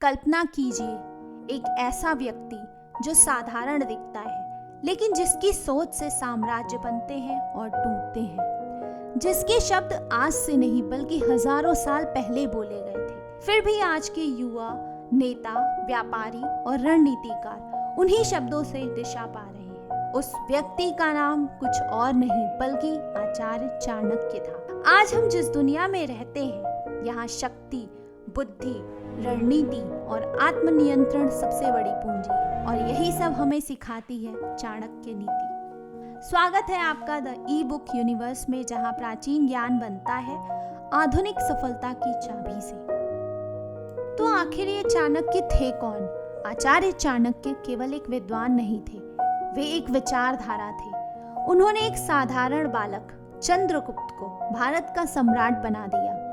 कल्पना कीजिए एक ऐसा व्यक्ति जो साधारण दिखता है, लेकिन जिसकी सोच से साम्राज्य बनते हैं और टूटते हैं, जिसके शब्द आज से नहीं बल्कि हजारों साल पहले बोले गए थे। फिर भी आज के युवा, नेता, व्यापारी और रणनीतिकार उन्हीं शब्दों से दिशा पा रहे हैं। उस व्यक्ति का नाम कुछ और नहीं बल्कि आचार्य चाणक्य था। आज हम जिस दुनिया में रहते हैं, यहाँ शक्ति, बुद्धि, रणनीति और आत्मनियंत्रण सबसे बड़ी पूंजी है और यही सब हमें सिखाती है चाणक्य नीति। स्वागत है आपका द ई बुक यूनिवर्स में, जहाँ प्राचीन ज्ञान बनता है आधुनिक सफलता की चाबी से। तो आखिर ये चाणक्य थे कौन? आचार्य चाणक्य केवल एक विद्वान नहीं थे, वे एक विचारधारा थे। उन्होंने एक साधारण बालक चंद्रगुप्त को भारत का सम्राट बना दिया।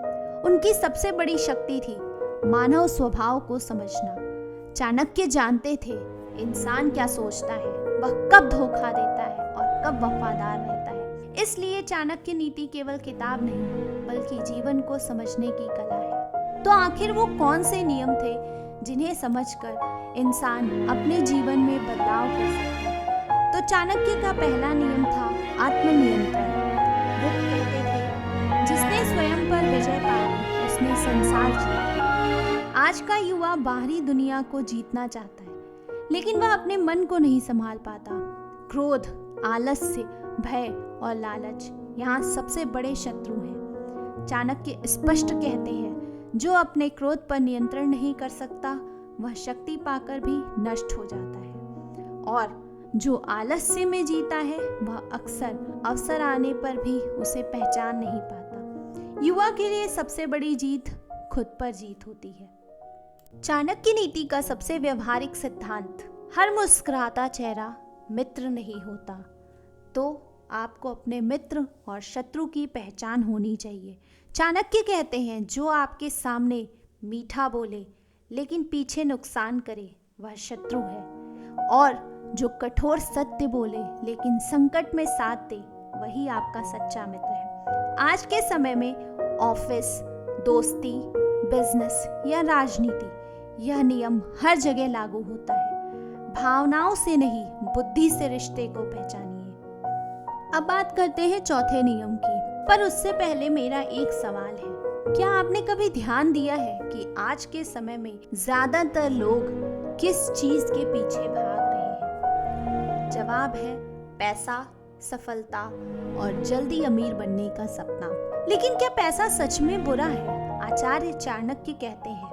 उनकी सबसे बड़ी शक्ति थी मानव स्वभाव को समझना। चाणक्य जानते थे इंसान क्या सोचता है, वह कब धोखा देता है और कब वफादार रहता है। इसलिए चाणक्य नीति केवल किताब नहीं बल्कि जीवन को समझने की कला है। तो आखिर वो कौन से नियम थे जिन्हें समझकर इंसान अपने जीवन में बदलाव कर सकता है? तो चाणक्य का पहला नियम था आत्मनियंत्रण। वो कहते थे जिसने स्वयं पर विजय पाई उसने संसार जीता। आज का युवा बाहरी दुनिया को जीतना चाहता है, लेकिन वह अपने मन को नहीं संभाल पाता। क्रोध, आलस्य, भय और लालच यहाँ सबसे बड़े शत्रु हैं। चाणक्य स्पष्ट कहते हैं जो अपने क्रोध पर नियंत्रण नहीं कर सकता वह शक्ति पाकर भी नष्ट हो जाता है, और जो आलस्य में जीता है वह अक्सर अवसर आने पर भी उसे पहचान नहीं पाता। युवा के लिए सबसे बड़ी जीत खुद पर जीत होती है। चाणक्य नीति का सबसे व्यवहारिक सिद्धांत, हर मुस्कुराता चेहरा मित्र नहीं होता। तो आपको अपने मित्र और शत्रु की पहचान होनी चाहिए। चाणक्य कहते हैं जो आपके सामने मीठा बोले लेकिन पीछे नुकसान करे वह शत्रु है, और जो कठोर सत्य बोले लेकिन संकट में साथ दे वही आपका सच्चा मित्र है। आज के समय में ऑफिस, दोस्ती, बिजनेस या राजनीति, यह नियम हर जगह लागू होता है। भावनाओं से नहीं बुद्धि से रिश्ते को पहचानिए। अब बात करते हैं चौथे नियम की, पर उससे पहले मेरा एक सवाल है। क्या आपने कभी ध्यान दिया है कि आज के समय में ज्यादातर लोग किस चीज के पीछे भाग रहे हैं? जवाब है पैसा, सफलता और जल्दी अमीर बनने का सपना। लेकिन क्या पैसा सच में बुरा है? आचार्य चाणक्य कहते हैं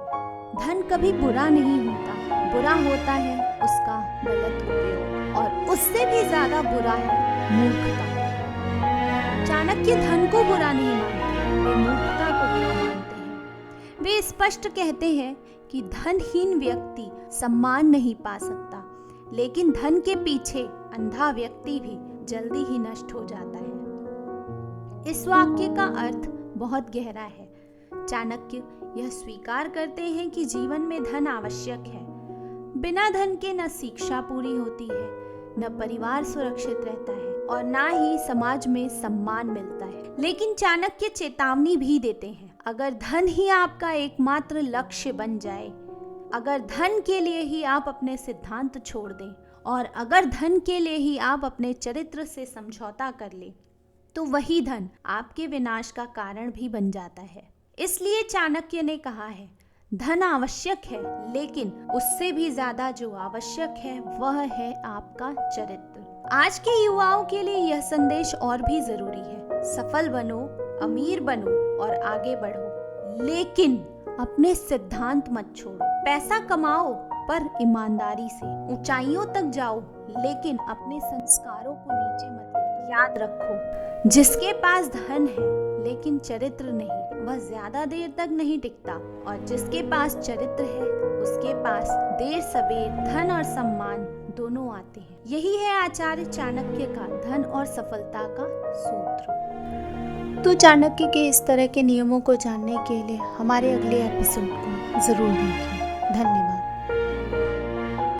धन कभी बुरा नहीं होता, बुरा होता है उसका गलत उपयोग, और उससे भी ज्यादा बुरा है मूर्खता। चाणक्य धन को बुरा नहीं मानते, वे मूर्खता को बुरा मानते हैं। वे स्पष्ट कहते हैं कि धनहीन व्यक्ति सम्मान नहीं पा सकता, लेकिन धन के पीछे अंधा व्यक्ति भी जल्दी ही नष्ट हो जाता है। इस वाक्य का अर्थ बहुत गहरा है। चाणक्य यह स्वीकार करते हैं कि जीवन में धन आवश्यक है। बिना धन के न शिक्षा पूरी होती है, न परिवार सुरक्षित रहता है और न ही समाज में सम्मान मिलता है। लेकिन चाणक्य चेतावनी भी देते हैं, अगर धन ही आपका एकमात्र लक्ष्य बन जाए, अगर धन के लिए ही आप अपने सिद्धांत छोड़ दें और अगर धन के लिए ही आप अपने चरित्र से समझौता कर ले, तो वही धन आपके विनाश का कारण भी बन जाता है। इसलिए चाणक्य ने कहा है धन आवश्यक है, लेकिन उससे भी ज्यादा जो आवश्यक है वह है आपका चरित्र। आज के युवाओं के लिए यह संदेश और भी जरूरी है। सफल बनो, अमीर बनो और आगे बढ़ो, लेकिन अपने सिद्धांत मत छोड़ो। पैसा कमाओ पर ईमानदारी से। ऊंचाइयों तक जाओ लेकिन अपने संस्कारों को नीचे मत गिराओ। याद रखो, जिसके पास धन है लेकिन चरित्र नहीं, वह ज्यादा देर तक नहीं टिकता, और जिसके पास चरित्र है उसके पास देर सवेर धन और सम्मान दोनों आते हैं। यही है आचार्य चाणक्य का धन और सफलता का सूत्र। तो चाणक्य के इस तरह के नियमों को जानने के लिए हमारे अगले एपिसोड को जरूर देखें। धन्यवाद।